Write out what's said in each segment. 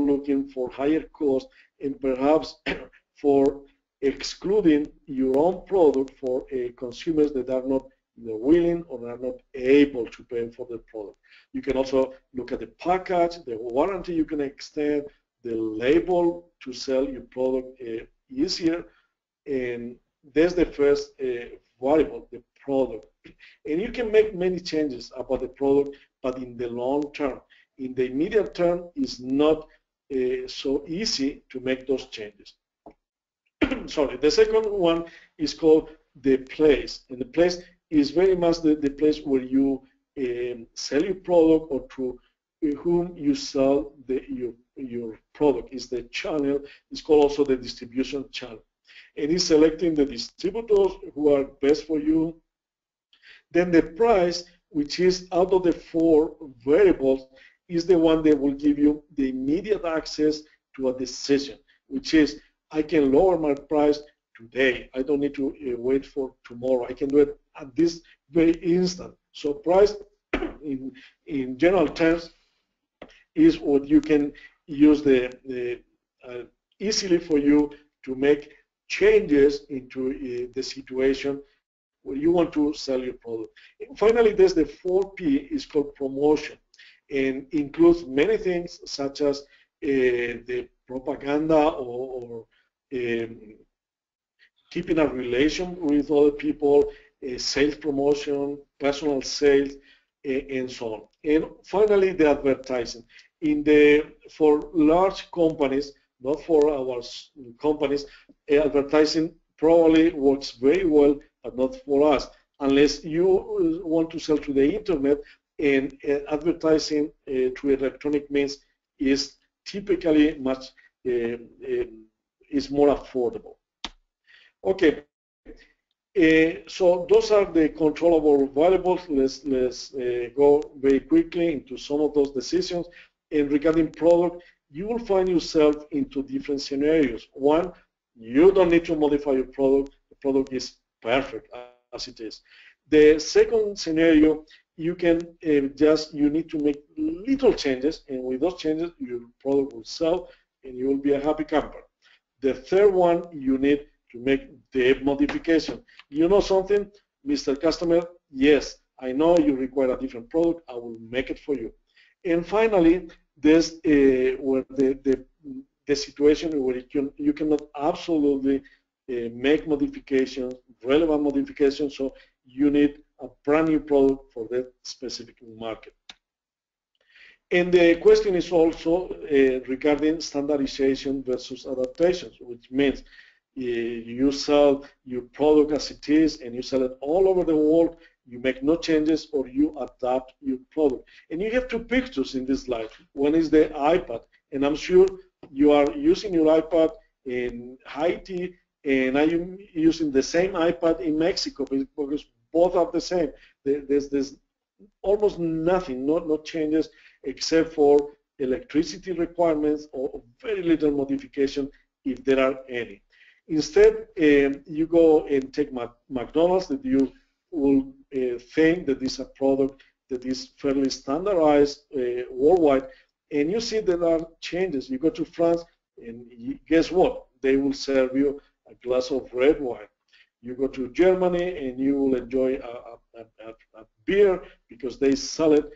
looking for higher cost and perhaps for excluding your own product for consumers that are not willing or are not able to pay for the product. You can also look at the package, the warranty you can extend, the label to sell your product easier, and that's the first variable, the product. And you can make many changes about the product, but in the long term. In the immediate term, it's not so easy to make those changes. Sorry, the second one is called the place, and the place is very much the place where you sell your product or to whom you sell your product. Is the channel. It's called also the distribution channel, and it's selecting the distributors who are best for you. Then the price, which is out of the 4 variables, is the one that will give you the immediate access to a decision, which is I can lower my price today. I don't need to wait for tomorrow. I can do it at this very instant. So price, in general terms, is what you can use easily for you to make changes into the situation where you want to sell your product. And finally, there's the 4P, is called promotion, and includes many things such as the propaganda or keeping a relation with other people, sales promotion, personal sales, and so on. And finally, the advertising. For large companies, not for our companies, advertising probably works very well, but not for us, unless you want to sell to the internet, and advertising through electronic means is typically much is more affordable. Okay, so those are the controllable variables. Let's go very quickly into some of those decisions. And regarding product, you will find yourself into different scenarios. One, you don't need to modify your product. The product is perfect as it is. The second scenario, you can you need to make little changes, and with those changes, your product will sell, and you will be a happy camper. The third one, you need to make the modification. You know something, Mr. Customer? Yes, I know you require a different product. I will make it for you. And finally, there's where the situation where you cannot absolutely make modifications, relevant modifications, so you need a brand new product for that specific market. And the question is also regarding standardization versus adaptations, which means you sell your product as it is and you sell it all over the world, you make no changes, or you adapt your product. And you have 2 pictures in this slide. One is the iPad, and I'm sure you are using your iPad in Haiti, and I'm using the same iPad in Mexico because both are the same. There's almost nothing, no changes, except for electricity requirements or very little modification if there are any. Instead, you go and take McDonald's, that you will think that is a product that is fairly standardized worldwide, and you see there are changes. You go to France, and guess what? They will serve you a glass of red wine. You go to Germany, and you will enjoy a beer because they sell it,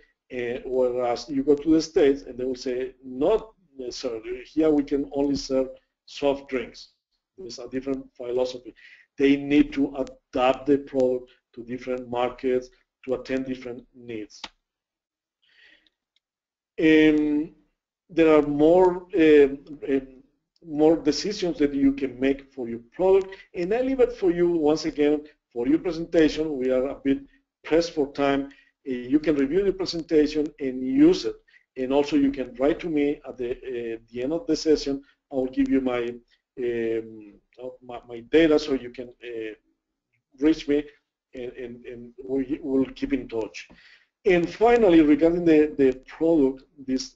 whereas you go to the States, and they will say, not necessarily. Here we can only serve soft drinks. There's a different philosophy. They need to adapt the product to different markets to attend different needs. There are more decisions that you can make for your product, and I leave it for you once again for your presentation. We are a bit pressed for time. You can review the presentation and use it, and also you can write to me at the end of the session. I will give you my data so you can reach me, and we will keep in touch. And finally, regarding the product, this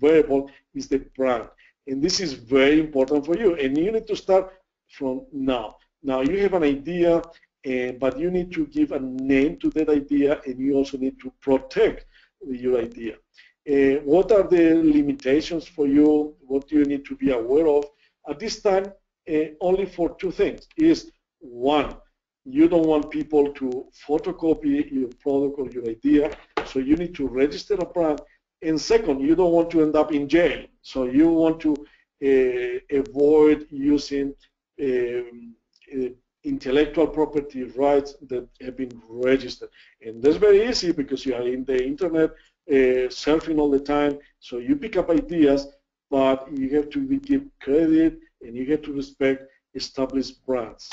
variable is the brand. And this is very important for you. And you need to start from now. Now you have an idea, but you need to give a name to that idea, and you also need to protect your idea. What are the limitations for you? What do you need to be aware of? At this time, only for two things. Is one, you don't want people to photocopy your product or your idea, so you need to register a brand. And second, you don't want to end up in jail, so you want to avoid using intellectual property rights that have been registered. And that's very easy because you are in the internet surfing all the time, so you pick up ideas, but you have to give credit and you have to respect established brands.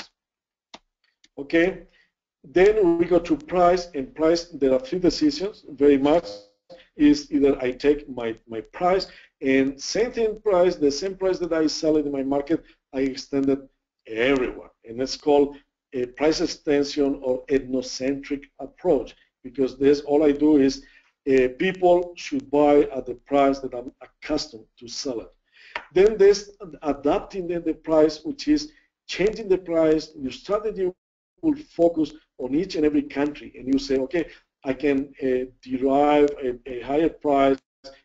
Okay, then we go to price, and price, there are three decisions very much. Is either I take my price, and same thing price, the same price that I sell it in my market, I extend it everywhere. And it's called a price extension or ethnocentric approach, because this all I do is people should buy at the price that I'm accustomed to sell it. Then there's adapting the price, which is changing the price. Your strategy will focus on each and every country, and you say, okay, I can derive a higher price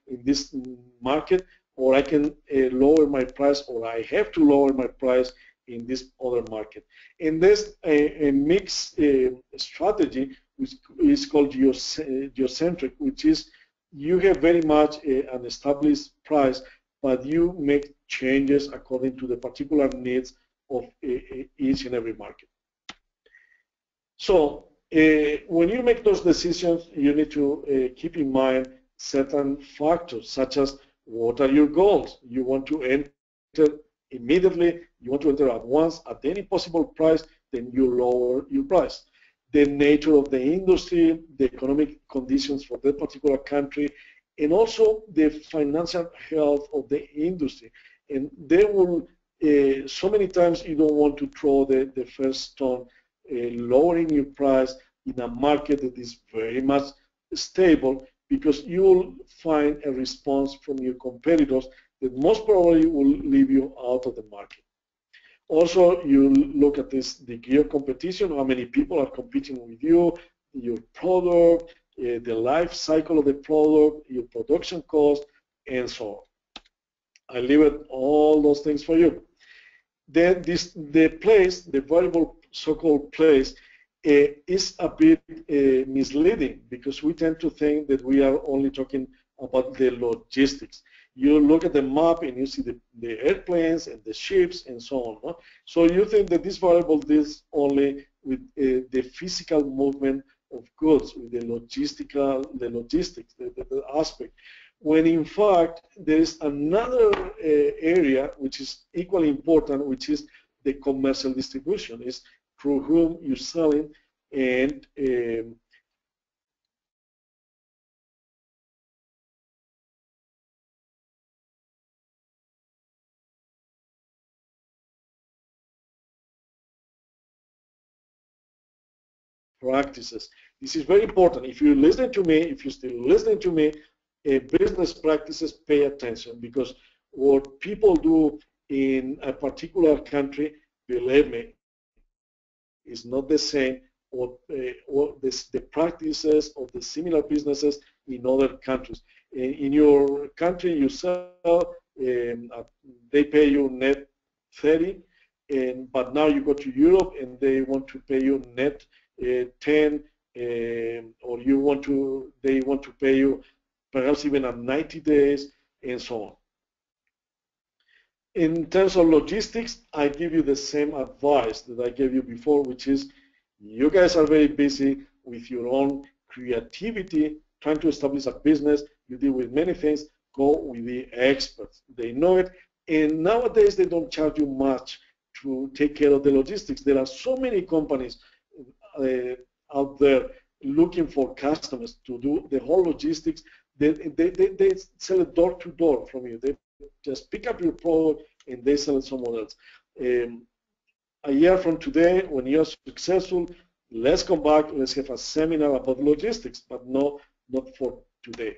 in this market, or I can lower my price, or I have to lower my price in this other market. And there's a mixed strategy, which is called geocentric, which is you have very much an established price, but you make changes according to the particular needs of each and every market. So when you make those decisions, you need to keep in mind certain factors, such as what are your goals? You want to enter immediately, you want to enter at once at any possible price, then you lower your price. The nature of the industry, the economic conditions for that particular country, and also the financial health of the industry. And they will, so many times you don't want to throw the first stone, lowering your price in a market that is very much stable, because you will find a response from your competitors that most probably will leave you out of the market. Also, you look at this degree of competition, how many people are competing with you, your product, the life cycle of the product, your production cost, and so on. I leave it all those things for you. Then the place, the variable so-called place, is a bit misleading, because we tend to think that we are only talking about the logistics. You look at the map and you see the airplanes and the ships and so on. No? So you think that this variable deals only with the physical movement of goods, with the logistics, the aspect. When in fact there is another area which is equally important, which is the commercial distribution, is through whom you're selling, and practices. This is very important. If you're listening to me, if you're still listening to me, business practices, pay attention, because what people do in a particular country, believe me, is not the same or the practices of the similar businesses in other countries. In your country, you sell, they pay you net 30, but now you go to Europe and they want to pay you net 10, or they want to pay you perhaps even at 90 days, and so on. In terms of logistics, I give you the same advice that I gave you before, which is you guys are very busy with your own creativity, trying to establish a business. You deal with many things. Go with the experts. They know it. And nowadays, they don't charge you much to take care of the logistics. There are so many companies out there looking for customers to do the whole logistics. They sell it door to door from you. They just pick up your product and they sell it somewhere else. A year from today, when you're successful, let's come back, let's have a seminar about logistics, but not for today.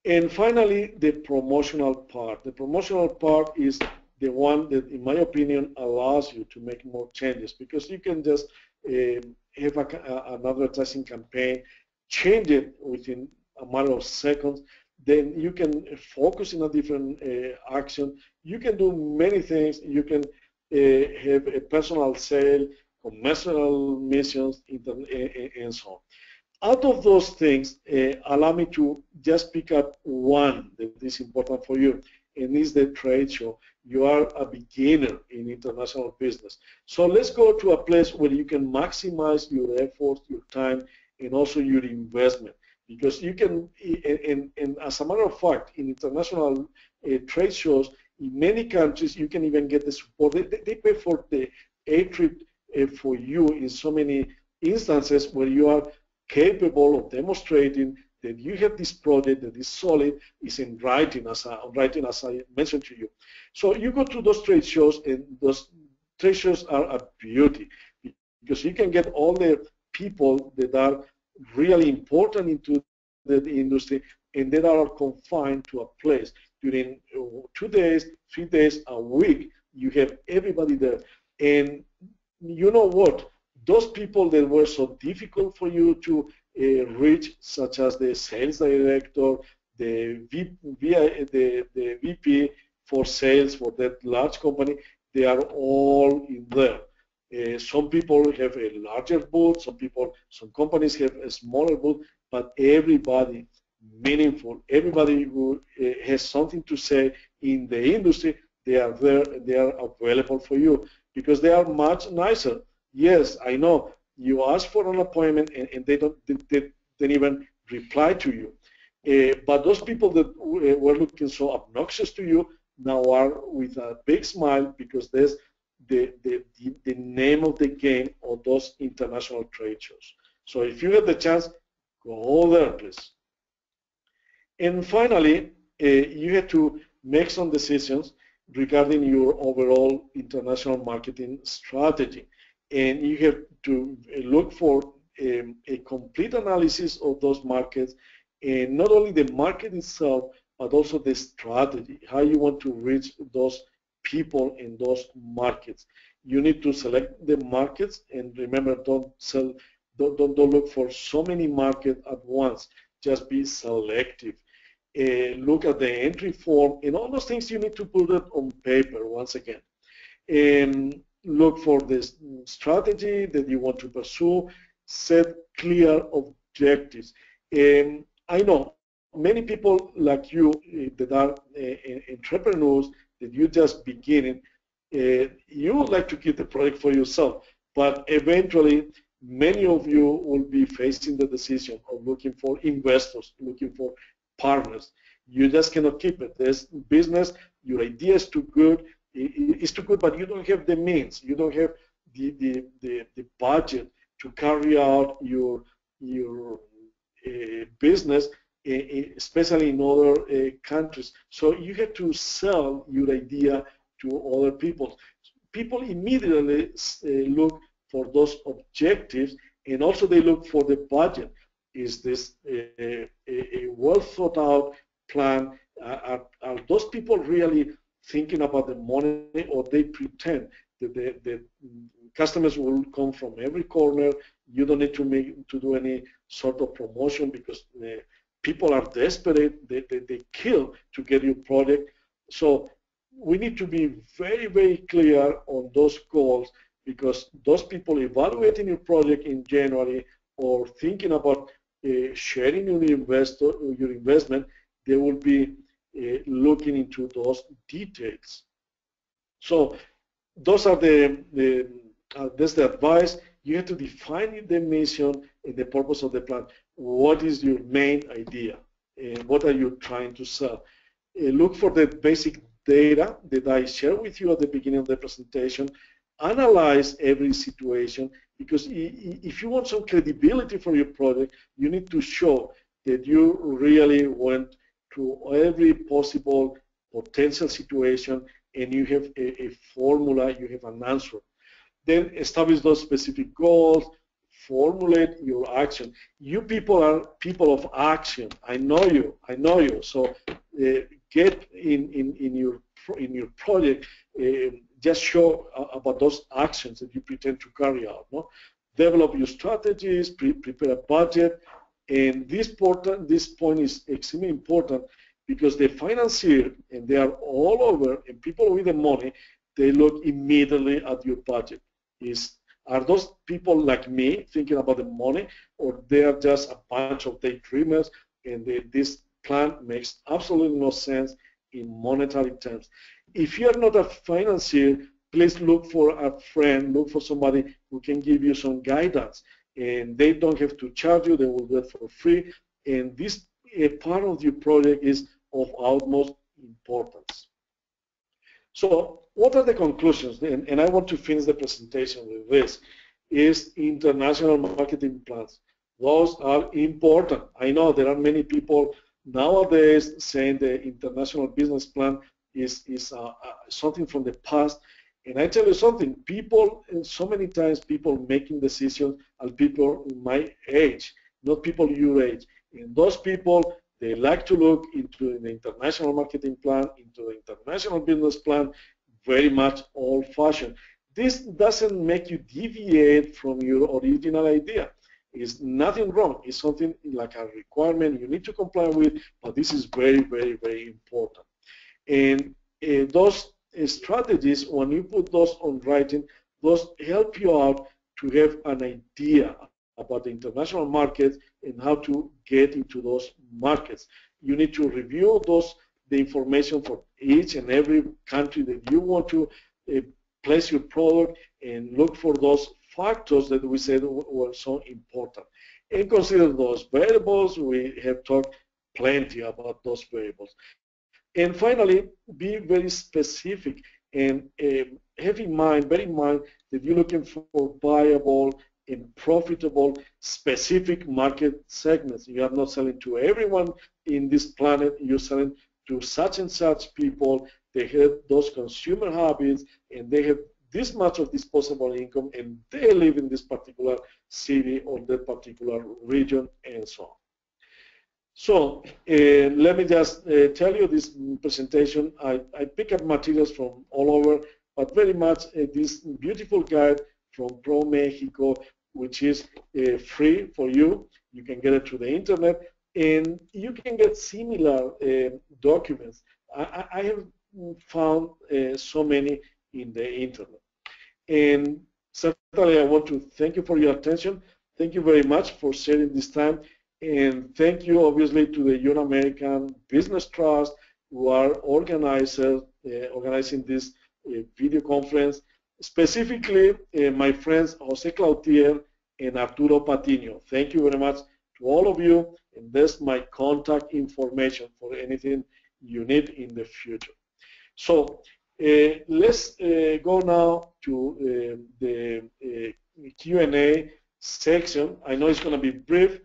And finally, the promotional part. The promotional part is the one that, in my opinion, allows you to make more changes, because you can just have an advertising campaign, change it within a matter of seconds. Then you can focus in a different action. You can do many things. You can have a personal sale, commercial missions, and so on. Out of those things, allow me to just pick up one that is important for you, and is the trade show. You are a beginner in international business. So let's go to a place where you can maximize your efforts, your time, and also your investment. Because you can, and as a matter of fact, in international trade shows, in many countries, you can even get the support. They pay for the aid trip for you in so many instances where you are capable of demonstrating that you have this project that is solid, is in writing, as I mentioned to you. So you go to those trade shows, and those trade shows are a beauty because you can get all the people that are really important into the industry, and that are confined to a place. During 2 days, 3 days, a week, you have everybody there. And you know what? Those people that were so difficult for you to reach, such as the sales director, the VP for sales for that large company, they are all in there. Some people have a larger booth, some companies have a smaller booth, but everybody meaningful, everybody who has something to say in the industry, they are there and they are available for you because they are much nicer. Yes, I know you ask for an appointment and they don't even reply to you. But those people that were looking so obnoxious to you now are with a big smile because there's the name of the game of those international trade shows. So if you have the chance, go there, please. And finally, you have to make some decisions regarding your overall international marketing strategy. And you have to look for a complete analysis of those markets, and not only the market itself, but also the strategy, how you want to reach those people in those markets. You need to select the markets, and remember, don't look for so many markets at once. Just be selective. Look at the entry form, and all those things you need to put it on paper once again. And look for this strategy that you want to pursue. Set clear objectives. I know many people like you that are entrepreneurs, that you just beginning, you would like to keep the project for yourself, but eventually many of you will be facing the decision of looking for investors, looking for partners. You just cannot keep it. This business, your idea is too good, it's too good, but you don't have the means, you don't have the budget to carry out your business, especially in other countries. So you have to sell your idea to other people. People immediately look for those objectives, and also they look for the budget. Is this a well thought out plan? Are those people really thinking about the money, or they pretend that the customers will come from every corner? You don't need to do any sort of promotion because people are desperate. They kill to get your product. So we need to be very, very clear on those goals, because those people evaluating your project in January or thinking about sharing your investment, they will be looking into those details. So those are that's the advice. You have to define the mission and the purpose of the plan. What is your main idea? And what are you trying to sell? Look for the basic data that I shared with you at the beginning of the presentation. Analyze every situation, because if you want some credibility for your project, you need to show that you really went through every possible potential situation, and you have a formula, you have an answer. Then establish those specific goals, formulate your action. You people are people of action. I know you. So get in your project. Just show about those actions that you pretend to carry out. No? Develop your strategies, prepare a budget, And this point is extremely important because the financier, and they are all over, and people with the money, they look immediately at your budget. Are those people like me thinking about the money, or they are just a bunch of daydreamers, and this plan makes absolutely no sense in monetary terms? If you are not a financier, please look for a friend, look for somebody who can give you some guidance. And they don't have to charge you, they will do it for free. And this part of your project is of utmost importance. So what are the conclusions? And I want to finish the presentation with this, is international marketing plans. Those are important. I know there are many people nowadays saying the international business plan is something from the past. And I tell you something, people, and so many times people making decisions are people my age, not people your age. And those people, they like to look into an international marketing plan, into the international business plan, very much old-fashioned. This doesn't make you deviate from your original idea. It's nothing wrong. It's something like a requirement you need to comply with, but this is very, very, very important. And those strategies, when you put those on writing, those help you out to have an idea about the international market and how to get into those markets. You need to review the information for each and every country that you want to place your product, and look for those factors that we said were so important. And consider those variables. We have talked plenty about those variables. And finally, be very specific and have in mind, bear in mind that you're looking for viable and profitable specific market segments. You are not selling to everyone in this planet. You're selling to such and such people. They have those consumer habits, and they have this much of disposable income, and they live in this particular city or that particular region, and so on. So let me just tell you this presentation. I pick up materials from all over, but very much this beautiful guide from Pro Mexico, which is free for you. You can get it through the internet, and you can get similar documents. I have found so many in the internet. And certainly I want to thank you for your attention. Thank you very much for sharing this time. And thank you, obviously, to the Young American Business Trust, who are organizing this video conference. Specifically, my friends Jose Cloutier and Arturo Patiño. Thank you very much to all of you. And that's my contact information for anything you need in the future. So let's go now to the Q&A section. I know it's going to be brief.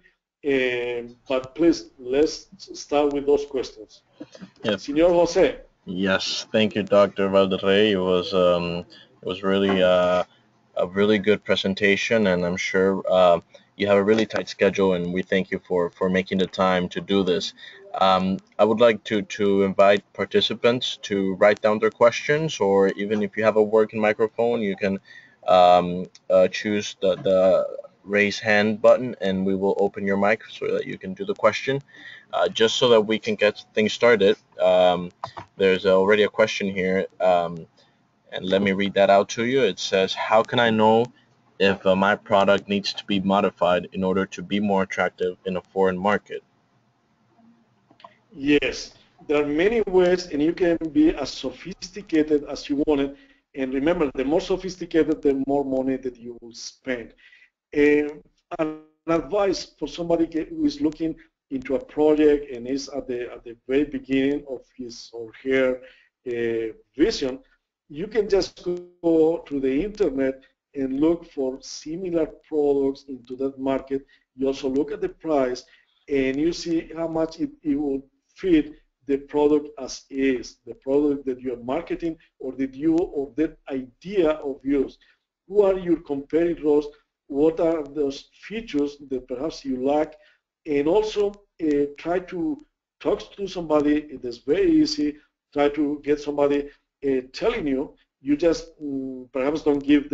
But please, let's start with those questions. Yep. Senor Jose. Yes, thank you, Dr. Valderrey. It was really a really good presentation, and I'm sure you have a really tight schedule, and we thank you for making the time to do this. I would like to invite participants to write down their questions, or even if you have a working microphone, you can choose the raise hand button, and we will open your mic so that you can do the question. Just so that we can get things started, there's already a question here, and let me read that out to you. It says, how can I know if my product needs to be modified in order to be more attractive in a foreign market? Yes, there are many ways, and you can be as sophisticated as you want it. And remember, the more sophisticated, the more money that you will spend. An advice for somebody who is looking into a project and is at the very beginning of his or her vision, you can just go to the internet and look for similar products into that market. You also look at the price, and you see how much it will fit the product as is, the product that you are marketing, or that idea of yours. Who are your competitors? What are those features that perhaps you lack? And also try to talk to somebody. It is very easy. Try to get somebody telling you. You just perhaps don't give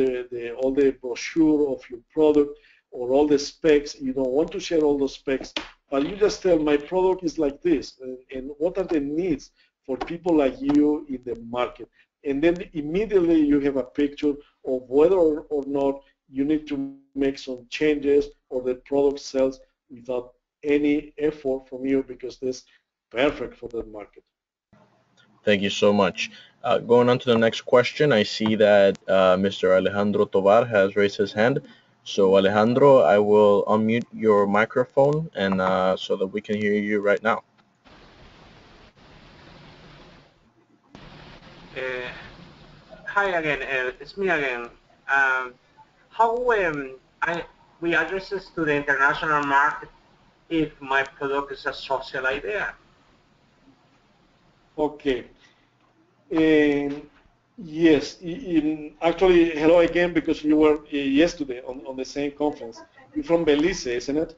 all the brochure of your product, or all the specs. You don't want to share all those specs, but you just tell my product is like this, and what are the needs for people like you in the market. And then immediately you have a picture of whether or not you need to make some changes or the product sells without any effort from you because that's perfect for that market. Thank you so much. Going on to the next question, I see that Mr. Alejandro Tovar has raised his hand. So Alejandro, I will unmute your microphone and so that we can hear you right now. Hi again, it's me again. How we address this to the international market if my product is a social idea? Okay. Yes, actually, hello again, because you were yesterday on the same conference. You're from Belize, isn't it?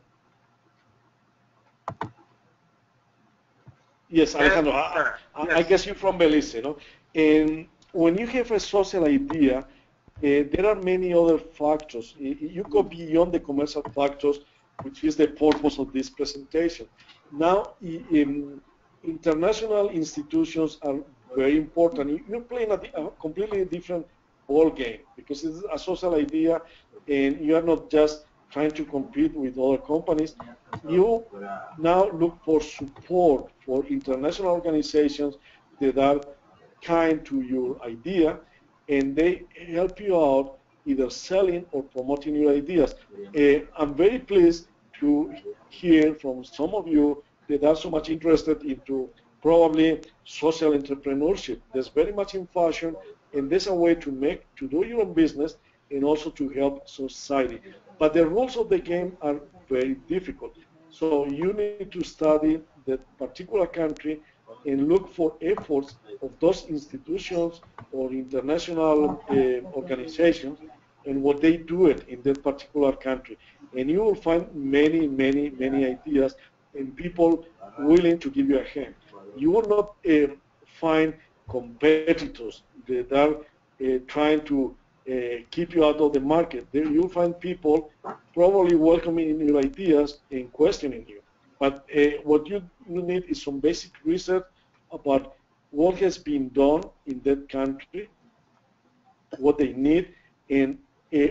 Yes, Alejandro, I guess you're from Belize, no? And when you have a social idea, there are many other factors. You go beyond the commercial factors, which is the purpose of this presentation. Now, international institutions are very important. You're playing a completely different ball game because it's a social idea, and you are not just trying to compete with other companies. You now look for support for international organizations that are kind to your idea, and they help you out either selling or promoting your ideas. I'm very pleased to hear from some of you that are so much interested into probably social entrepreneurship. There's very much in fashion, and there's a way to do your own business and also to help society. But the rules of the game are very difficult. So you need to study that particular country and look for efforts of those institutions or international organizations and what they do it in that particular country. And you will find many, many, many ideas and people willing to give you a hand. You will not find competitors that are trying to keep you out of the market. There you'll find people probably welcoming your ideas and questioning you. But what you need is some basic research about what has been done in that country, what they need, and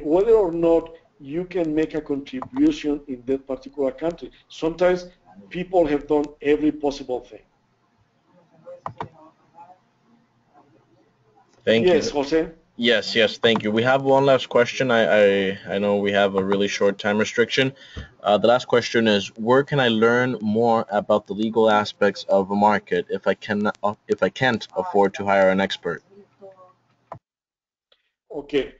whether or not you can make a contribution in that particular country. Sometimes people have done every possible thing. Thank you. Yes, Jose? Yes, thank you. We have one last question. I know we have a really short time restriction. The last question is, where can I learn more about the legal aspects of a market if I can't afford to hire an expert? Okay.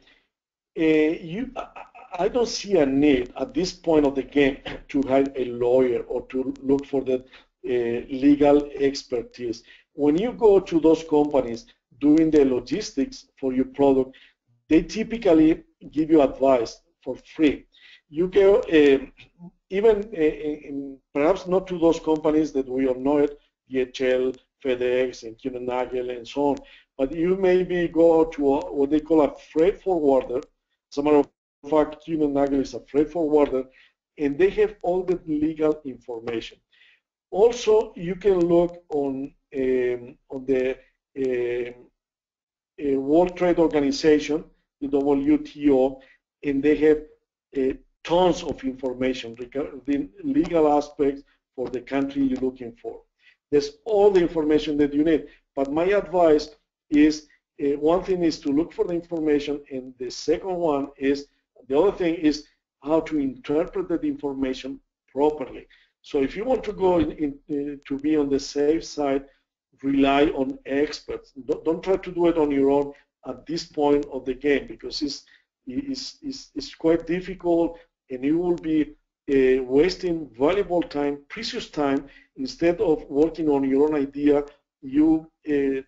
I don't see a need at this point of the game to hire a lawyer or to look for the legal expertise. When you go to those companies doing the logistics for your product, they typically give you advice for free. You go perhaps not to those companies that we all know it, DHL, FedEx, and Nagel, and so on, but you maybe go to what they call a freight forwarder. As a matter of fact, Nagel is a freight forwarder, and they have all the legal information. Also, you can look on the World Trade Organization, the WTO, and they have tons of information regarding legal aspects for the country you're looking for. There's all the information that you need. But my advice is, one thing is to look for the information, and the second one is, the other thing is how to interpret that information properly. So if you want to go to be on the safe side, rely on experts. Don't try to do it on your own at this point of the game, because it's quite difficult, and you will be wasting valuable time, precious time. Instead of working on your own idea, you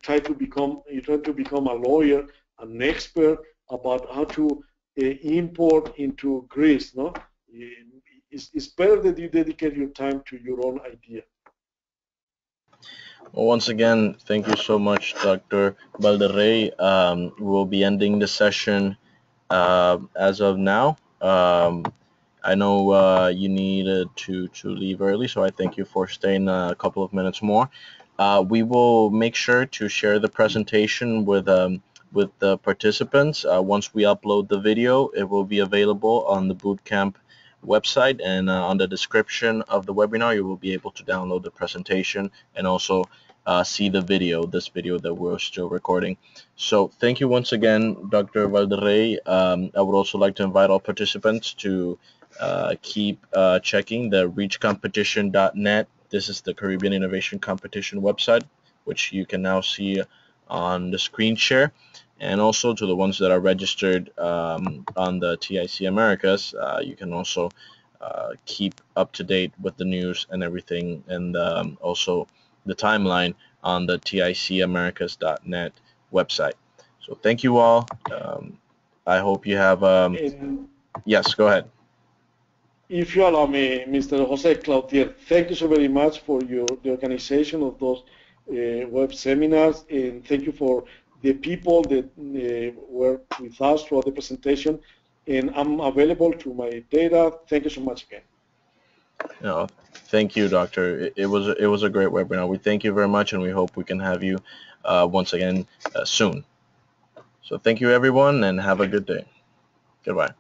try to become a lawyer, an expert about how to import into Greece. No, it's better that you dedicate your time to your own idea. Well, once again, thank you so much, Dr. Valderrey. We'll be ending the session as of now. I know you needed to leave early, so I thank you for staying a couple of minutes more. We will make sure to share the presentation with the participants. Once we upload the video, it will be available on the bootcamp website, and on the description of the webinar, you will be able to download the presentation and also see the video, this video that we're still recording. So thank you once again, Dr. Valderrey. I would also like to invite all participants to keep checking the reachcompetition.net. This is the Caribbean Innovation Competition website, which you can now see on the screen share. And also to the ones that are registered on the TIC Americas, you can also keep up to date with the news and everything, and also the timeline on the TICAmericas.net website. So thank you all. I hope you have. Yes, go ahead. If you allow me, Mr. Jose Cloutier, thank you so very much for the organization of those web seminars, and thank you for the people that were with us throughout the presentation. And I'm available to my data. Thank you so much again. No, thank you, Doctor. It was a great webinar. We thank you very much, and we hope we can have you once again soon. So thank you, everyone, and have a good day. Goodbye.